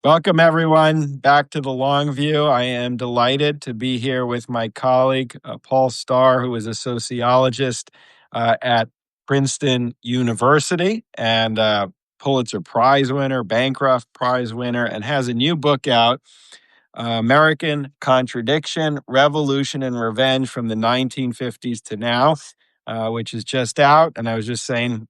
Welcome, everyone, back to the Long View. I am delighted to be here with my colleague, Paul Starr, who is a sociologist at Princeton University and Pulitzer Prize winner, Bancroft Prize winner, and has a new book out, American Contradiction, Revolution and Revenge from the 1950s to Now, which is just out. And I was just saying,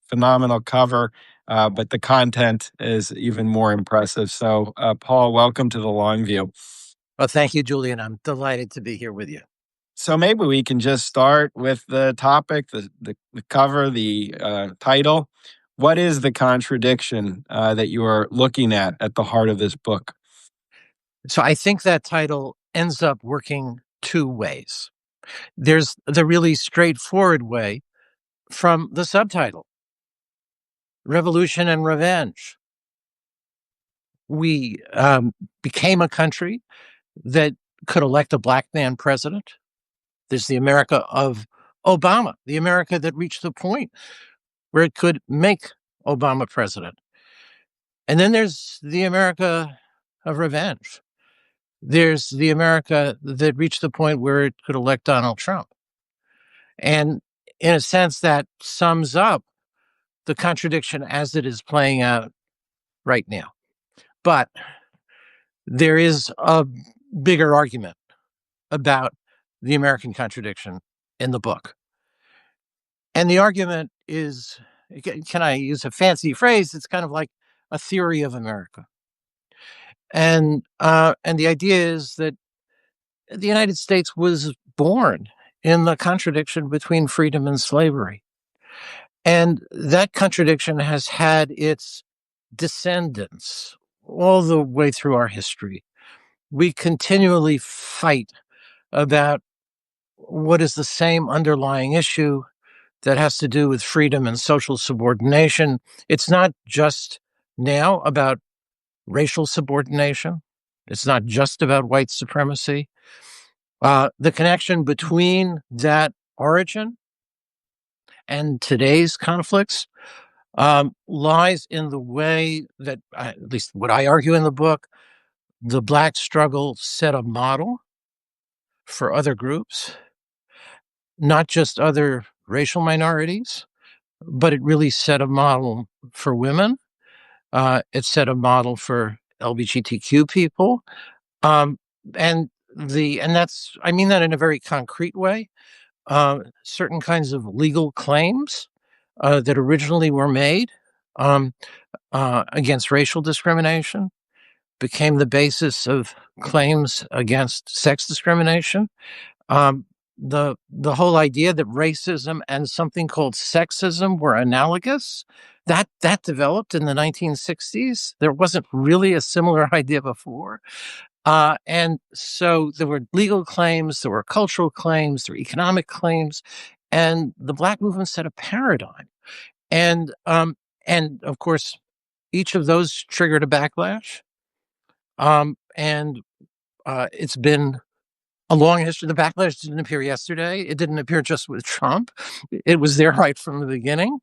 phenomenal cover. But the content is even more impressive. So, Paul, welcome to the Long View. Well, thank you, Julian. I'm delighted to be here with you. So maybe we can just start with the topic, the cover, the title. What is the contradiction that you are looking at the heart of this book? So I think that title ends up working two ways. There's the really straightforward way from the subtitle, Revolution and Revenge. We became a country that could elect a black man president. There's the America of Obama, the America that reached the point where it could make Obama president. And then there's the America of revenge. There's the America that reached the point where it could elect Donald Trump. And in a sense, that sums up the contradiction as it is playing out right now. But there is a bigger argument about the American contradiction in the book. And the argument is, can I use a fancy phrase? It's kind of like a theory of America. And the idea is that the United States was born in the contradiction between freedom and slavery. And that contradiction has had its descendants all the way through our history. We continually fight about what is the same underlying issue that has to do with freedom and social subordination. It's not just now about racial subordination. It's not just about white supremacy. The connection between that origin and today's conflicts lies in the way that, at least what I argue in the book, the Black struggle set a model for other groups, not just other racial minorities, but it really set a model for women. It set a model for LGBTQ people. And that's, I mean that in a very concrete way. Certain kinds of legal claims that originally were made against racial discrimination became the basis of claims against sex discrimination. The whole idea that racism and something called sexism were analogous, that developed in the 1960s. There wasn't really a similar idea before. And so there were legal claims, there were cultural claims, there were economic claims, and the Black movement set a paradigm. And of course, each of those triggered a backlash. It's been a long history. The backlash didn't appear yesterday. It didn't appear just with Trump. It was there right from the beginning.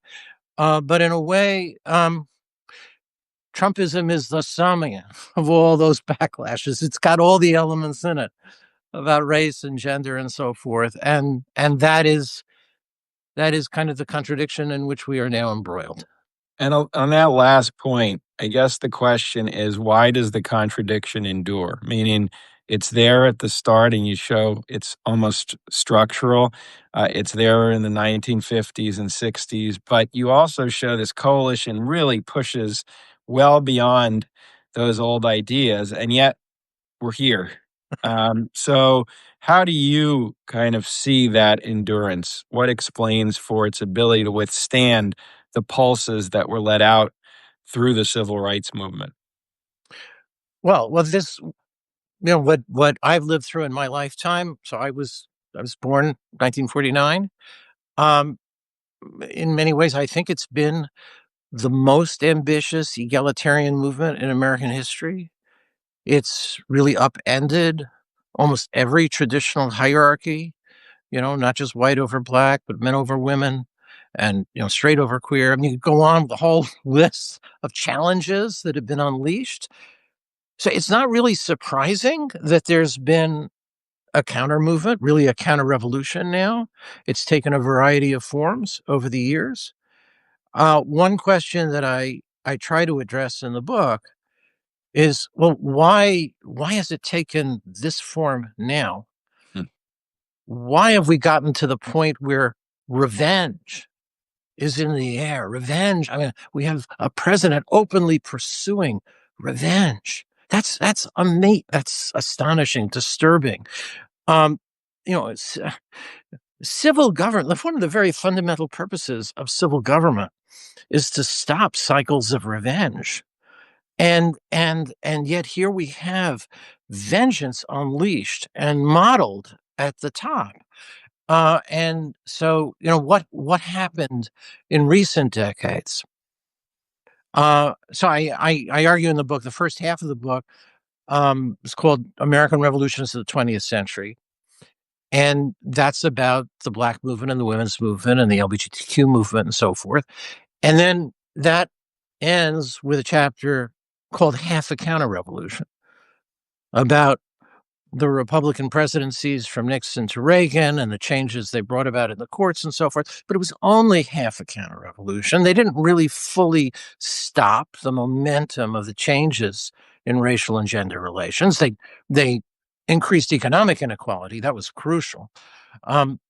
But in a way, Trumpism is the summing of all those backlashes. It's got all the elements in it about race and gender and so forth. And that is kind of the contradiction in which we are now embroiled. And on that last point, I guess the question is, why does the contradiction endure? Meaning, it's there at the start, and you show it's almost structural. It's there in the 1950s and 60s, but you also show this coalition really pushes well beyond those old ideas, and yet we're here. So how do you kind of see that endurance? What explains for its ability to withstand the pulses that were let out through the civil rights movement? Well, this, what I've lived through in my lifetime. So I was born 1949. In many ways, I think it's been the most ambitious egalitarian movement in American history. It's really upended almost every traditional hierarchy, not just white over black, but men over women and, straight over queer. I mean, you go on with the whole list of challenges that have been unleashed. So it's not really surprising that there's been a counter movement, really a counter revolution now. It's taken a variety of forms over the years. One question that I try to address in the book is, well, why has it taken this form now? Hmm. Why have we gotten to the point where revenge is in the air? Revenge. I mean, we have a president openly pursuing revenge. That's amazing. That's astonishing, disturbing. Um, it's civil government. One of the very fundamental purposes of civil government is to stop cycles of revenge. And yet here we have vengeance unleashed and modeled at the top. And so, what happened in recent decades? So I argue in the book, the first half of the book is called American Revolutions of the 20th Century. And that's about the Black movement and the women's movement and the LGBTQ movement and so forth. And then that ends with a chapter called Half a Counter Revolution about the Republican presidencies from Nixon to Reagan and the changes they brought about in the courts and so forth. But it was only half a counter revolution. They didn't really fully stop the momentum of the changes in racial and gender relations. They increased economic inequality. That was crucial.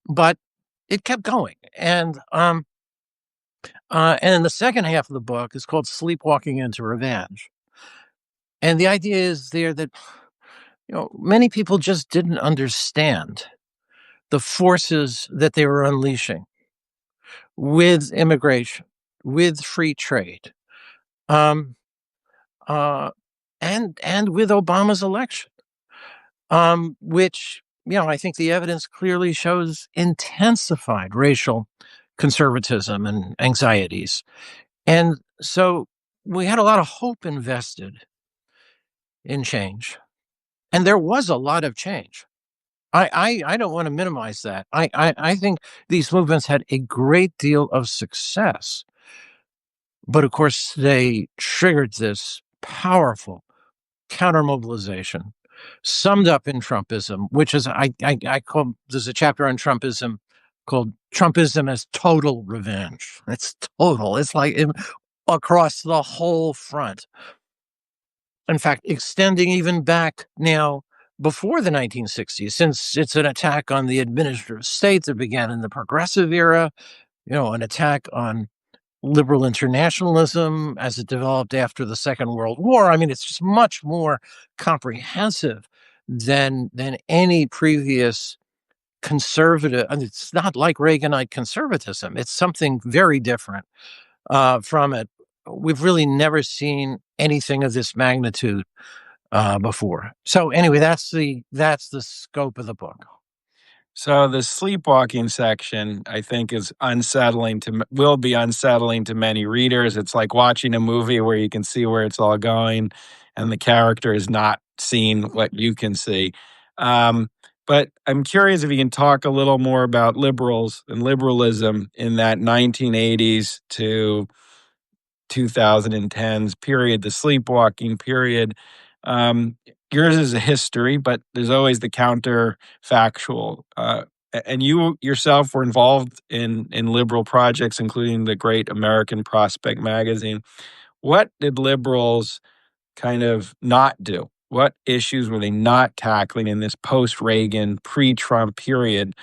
But it kept going. And the second half of the book is called Sleepwalking into Revenge. And the idea is there that many people just didn't understand the forces that they were unleashing with immigration, with free trade, um, uh, and with Obama's election, which I think the evidence clearly shows intensified racial conservatism and anxieties. And so we had a lot of hope invested in change, and there was a lot of change. I don't want to minimize that. I think these movements had a great deal of success, but of course they triggered this powerful counter mobilization, summed up in Trumpism, which is I call, there's a chapter on Trumpism called Trumpism as total revenge. It's total. It's like across the whole front. In fact, extending even back now before the 1960s, since it's an attack on the administrative state that began in the progressive era, an attack on liberal internationalism as it developed after the Second World War. I mean, it's just much more comprehensive than any previous conservative. And it's not like Reaganite conservatism. It's something very different from it. We've really never seen anything of this magnitude before. So anyway, that's the scope of the book. So the sleepwalking section, I think, is will be unsettling to many readers. It's like watching a movie where you can see where it's all going, and the character is not seeing what you can see. But I'm curious if you can talk a little more about liberals and liberalism in that 1980s to 2010s period, the sleepwalking period. Um, Yours is a history, but there's always the counterfactual. And you yourself were involved in liberal projects, including the great American Prospect magazine. What did liberals kind of not do? What issues were they not tackling in this post-Reagan, pre-Trump period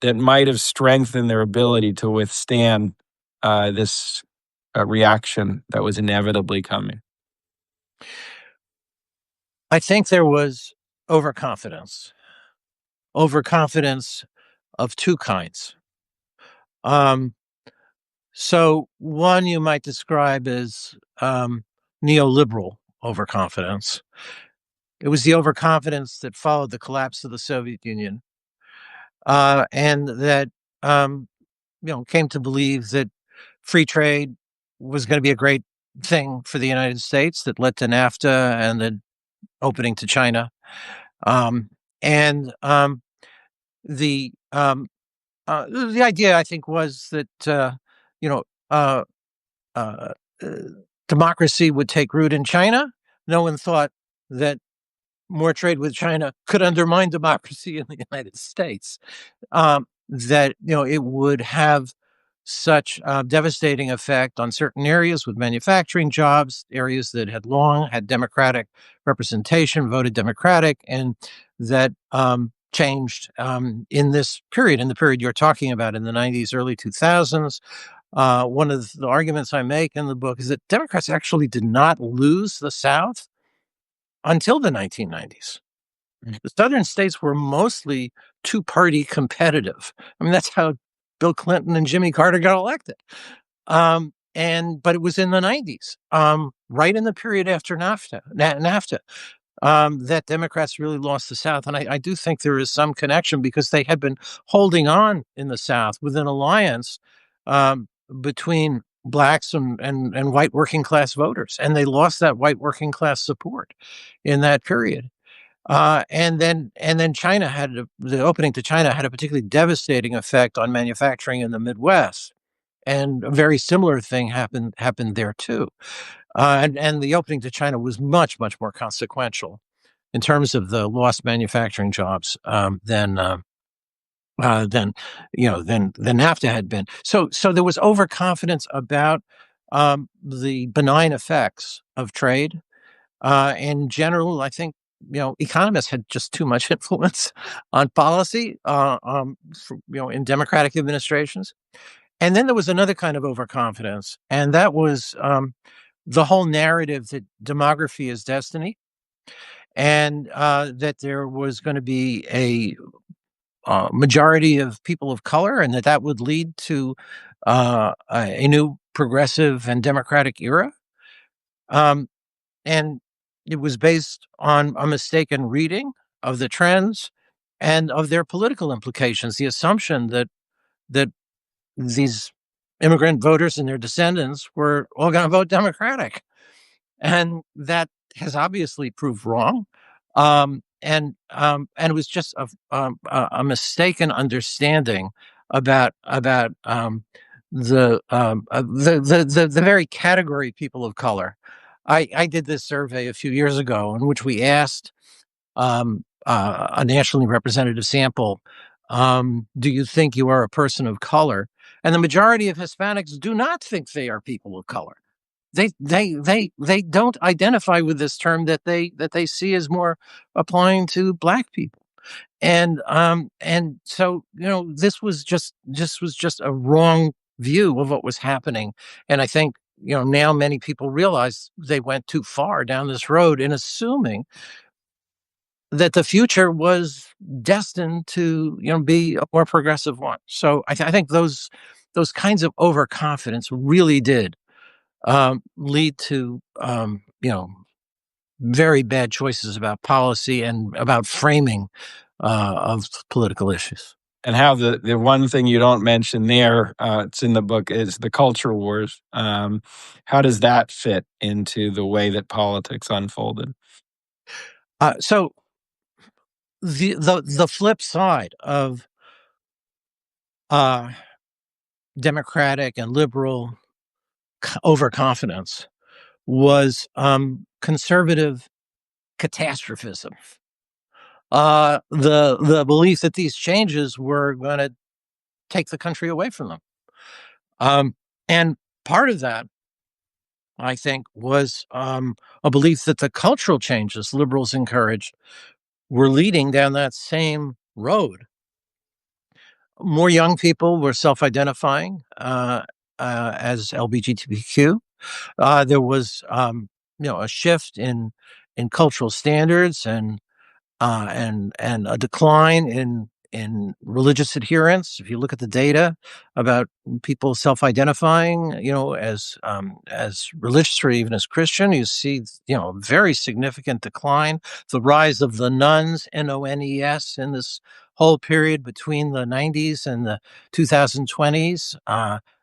that might have strengthened their ability to withstand this reaction that was inevitably coming? I think there was overconfidence of two kinds. So one you might describe as neoliberal overconfidence. It was the overconfidence that followed the collapse of the Soviet Union, and that came to believe that free trade was going to be a great thing for the United States, that led to NAFTA and the opening to China. And the idea, I think, was that you know uh, uh, uh, democracy would take root in China. No one thought that more trade with China could undermine democracy in the United States. That it would have such a devastating effect on certain areas with manufacturing jobs, areas that had long had Democratic representation, voted Democratic, and that changed in this period, in the period you're talking about, in the 90s, early 2000s. One of the arguments I make in the book is that Democrats actually did not lose the South until the 1990s. The southern states were mostly two-party competitive. I mean, that's how Bill Clinton and Jimmy Carter got elected. But it was in the 90s, right in the period after NAFTA, that Democrats really lost the South. And I do think there is some connection because they had been holding on in the South with an alliance between blacks and white working class voters. And they lost that white working class support in that period. And then the opening to China had a particularly devastating effect on manufacturing in the Midwest, and a very similar thing happened there too. And the opening to China was much more consequential in terms of the lost manufacturing jobs than NAFTA had been. So there was overconfidence about the benign effects of trade. In general, I think economists had just too much influence on policy, in Democratic administrations. And then there was another kind of overconfidence, and that was the whole narrative that demography is destiny, and that there was going to be a majority of people of color, and that would lead to a new progressive and democratic era. Um, and it was based on a mistaken reading of the trends and of their political implications. The assumption that these immigrant voters and their descendants were all going to vote Democratic, and that has obviously proved wrong. And it was just a mistaken understanding about the very category of people of color. I did this survey a few years ago in which we asked a nationally representative sample, do you think you are a person of color? And the majority of Hispanics do not think they are people of color. They don't identify with this term that they see as more applying to black people. And so this was just a wrong view of what was happening. And I think now many people realize they went too far down this road in assuming that the future was destined to be a more progressive one. So I think those kinds of overconfidence really did lead to very bad choices about policy and about framing of political issues. And how the one thing you don't mention there, it's in the book, is the culture wars. How does that fit into the way that politics unfolded? So the flip side of democratic and liberal overconfidence was conservative catastrophism. The belief that these changes were going to take the country away from them. And part of that, I think, was a belief that the cultural changes liberals encouraged were leading down that same road. More young people were self-identifying as LGBTQ. There was, a shift in cultural standards and a decline in religious adherence. If you look at the data about people self-identifying, as religious or even as Christian, you see, a very significant decline. The rise of the nuns, NONES, in this whole period between the 90s and the 2020s.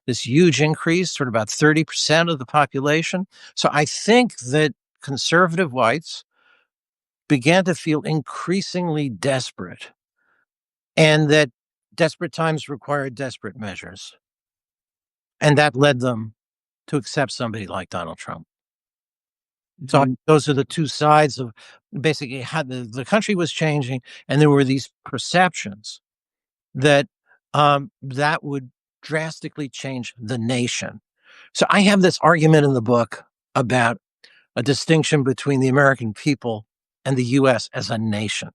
This huge increase, sort of about 30% of the population. So I think that conservative whites began to feel increasingly desperate, and that desperate times required desperate measures. And that led them to accept somebody like Donald Trump. So Mhm. those are the two sides of basically how the country was changing, and there were these perceptions that that would drastically change the nation. So I have this argument in the book about a distinction between the American people and the US as a nation.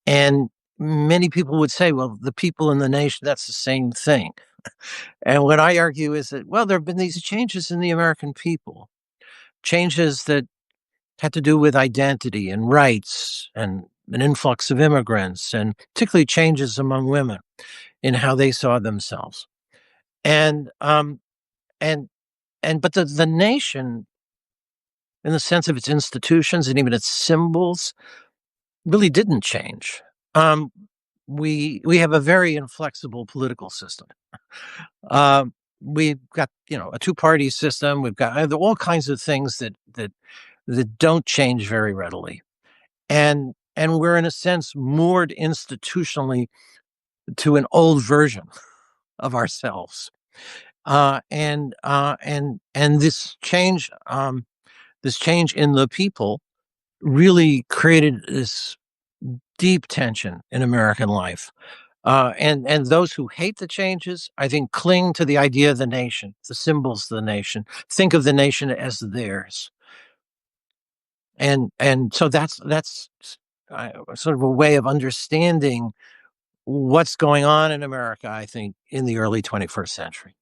And many people would say, well, the people and the nation, that's the same thing. And what I argue is that, well, there have been these changes in the American people, changes that had to do with identity and rights and an influx of immigrants, and particularly changes among women in how they saw themselves. And and but the nation, in the sense of its institutions and even its symbols, really didn't change. Um, we have a very inflexible political system. We've got a two-party system. We've got all kinds of things that don't change very readily, and we're in a sense moored institutionally to an old version of ourselves. And this change in the people really created this deep tension in American life. And those who hate the changes, I think, cling to the idea of the nation, the symbols of the nation, think of the nation as theirs. And so that's sort of a way of understanding what's going on in America, I think, in the early 21st century.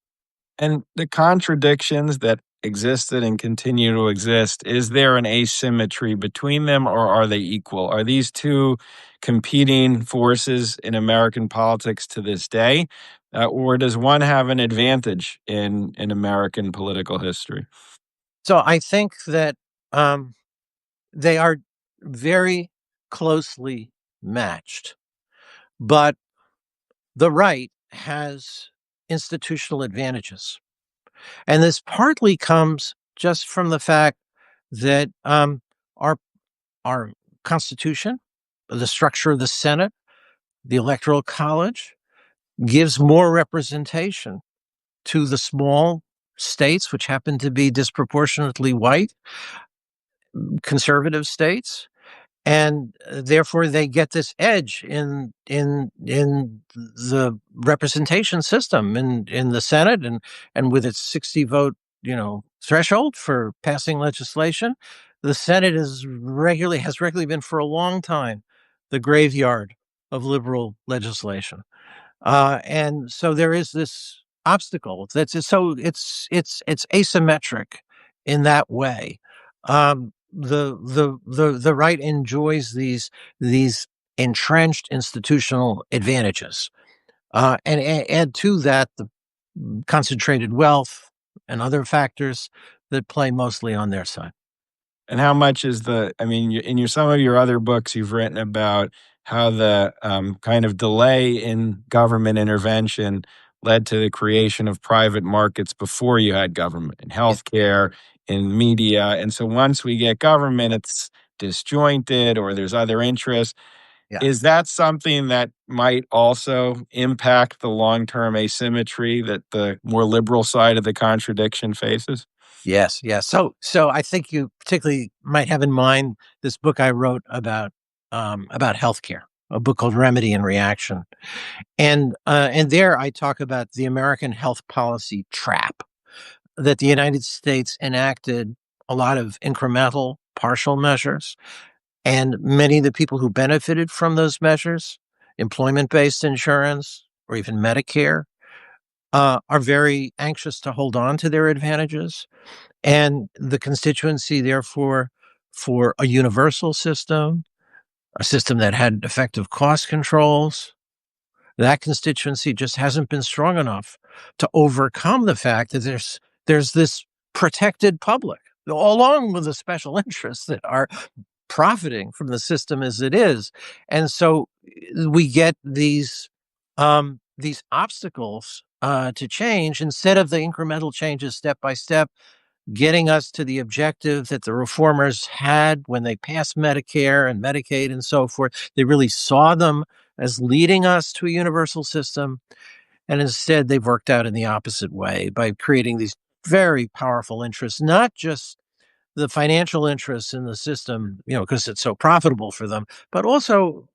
And the contradictions that existed and continue to exist, is there an asymmetry between them or are they equal? Are these two competing forces in American politics to this day? Or does one have an advantage in American political history? So I think that um, they are very closely matched, but the right has institutional advantages. And this partly comes just from the fact that our our Constitution, the structure of the Senate, the Electoral College, gives more representation to the small states, which happen to be disproportionately white, conservative states, and therefore they get this edge in the representation system in the Senate, and with its 60 vote threshold for passing legislation. The Senate has regularly been for a long time the graveyard of liberal legislation. And so there is this obstacle it's asymmetric in that way. The right enjoys these entrenched institutional advantages, and add to that the concentrated wealth and other factors that play mostly on their side. And how much is I mean, in some of your other books, you've written about how the kind of delay in government intervention led to the creation of private markets before you had government in Yeah, healthcare, in media. And so once we get government, it's disjointed or there's other interests. yeah. Is that something that might also impact the long term asymmetry that the more liberal side of the contradiction faces? Yes, yes. So I think you particularly might have in mind this book I wrote about healthcare, a book called Remedy and Reaction. And there I talk about the American health policy trap, that the United States enacted a lot of incremental, partial measures, and many of the people who benefited from those measures, employment-based insurance or even Medicare, are very anxious to hold on to their advantages. And the constituency, therefore, for a universal system, a system that had effective cost controls, that constituency just hasn't been strong enough to overcome the fact that there's this protected public, along with the special interests that are profiting from the system as it is. And so we get these obstacles to change, instead of the incremental changes step by step, getting us to the objective that the reformers had when they passed Medicare and Medicaid and so forth. They really saw them as leading us to a universal system. And instead, they've worked out in the opposite way by creating these very powerful interests, not just the financial interests in the system, because it's so profitable for them, but also,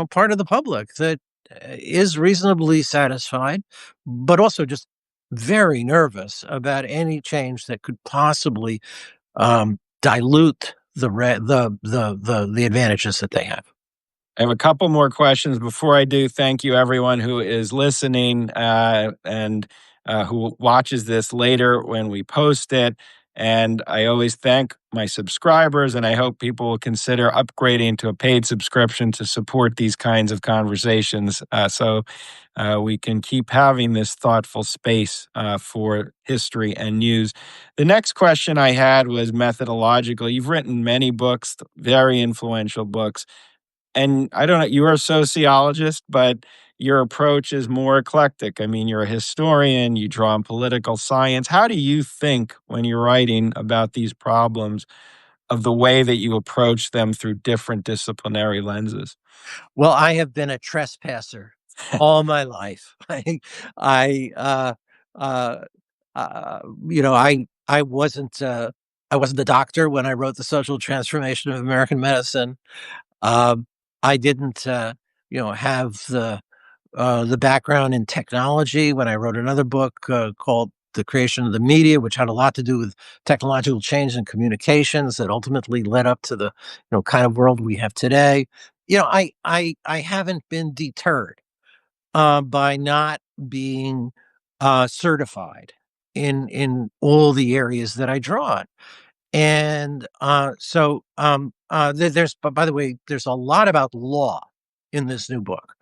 part of the public that is reasonably satisfied, but also just very nervous about any change that could possibly dilute the advantages that they have. I have a couple more questions before I do. Thank you, everyone who is listening and who watches this later when we post it. And I always thank my subscribers, and I hope people will consider upgrading to a paid subscription to support these kinds of conversations so we can keep having this thoughtful space for history and news. The next question I had was methodological. You've written many books, very influential books. And I don't know, you're a sociologist, but your approach is more eclectic. I mean, you're a historian, you draw on political science. How do you think when you're writing about these problems of the way that you approach them through different disciplinary lenses? Well, I have been a trespasser all my life. I, uh, I wasn't, I wasn't a doctor when I wrote The Social Transformation of American Medicine. Um, I didn't, have the background in technology when I wrote another book called The Creation of the Media, which had a lot to do with technological change in communications that ultimately led up to the kind of world we have today. I haven't been deterred by not being certified in all the areas that I draw on. And but by the way, there's a lot about law in this new book.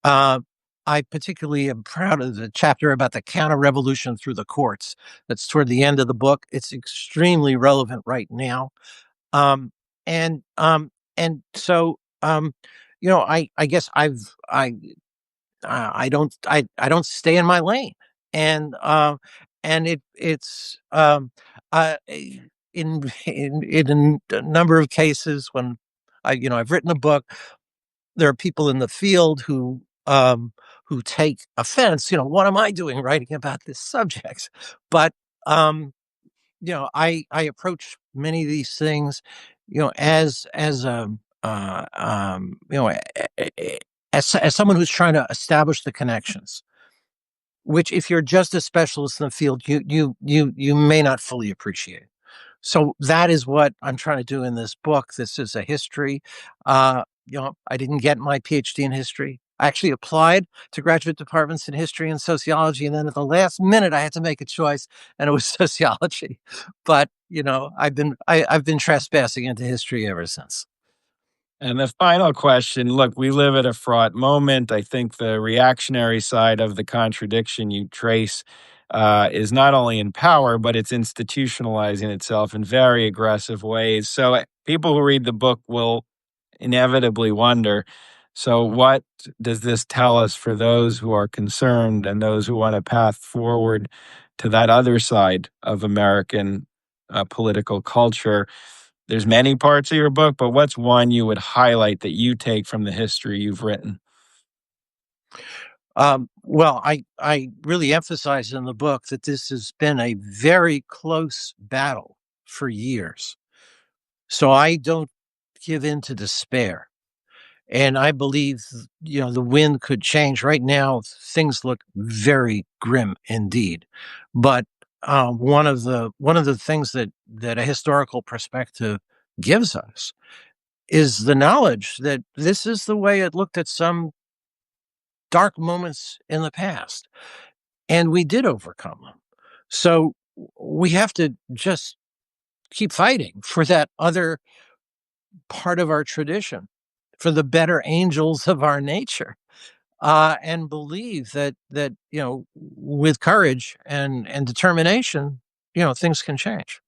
Uh, I particularly am proud of the chapter about the counter revolution through the courts. That's toward the end of the book. It's extremely relevant right now. Um, and and so I guess I don't stay in my lane, and it's in a number of cases when I've written a book, there are people in the field who take offense. What am I doing writing about this subject? But um, I approach many of these things, as a as someone who's trying to establish the connections, which if you're just a specialist in the field, you may not fully appreciate. So that is what I'm trying to do in this book. This is a history. I didn't get my PhD in history. I actually applied to graduate departments in history and sociology, and then at the last minute, I had to make a choice, and it was sociology. But I've been trespassing into history ever since. And the final question, look, we live at a fraught moment. I think the reactionary side of the contradiction you trace is not only in power, but it's institutionalizing itself in very aggressive ways. So people who read the book will inevitably wonder, so what does this tell us for those who are concerned and those who want a path forward to that other side of American political culture? There's many parts of your book, but what's one you would highlight that you take from the history you've written? Well, I really emphasize in the book that this has been a very close battle for years. So I don't give in to despair. And I believe, the wind could change. Right now, things look very grim indeed. But one of the things that a historical perspective gives us is the knowledge that this is the way it looked at some dark moments in the past, and we did overcome them. So we have to just keep fighting for that other part of our tradition, for the better angels of our nature, and believe that with courage and determination, things can change.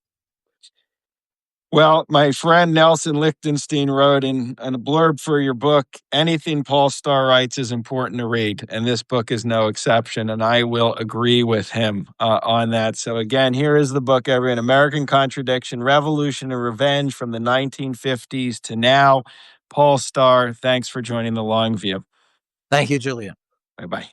Well, my friend Nelson Lichtenstein wrote in a blurb for your book, anything Paul Starr writes is important to read, and this book is no exception, and I will agree with him on that. So again, here is the book, everyone, American Contradiction, Revolution and Revenge from the 1950s to now. Paul Starr, thanks for joining The Long View. Thank you, Julian. Bye-bye.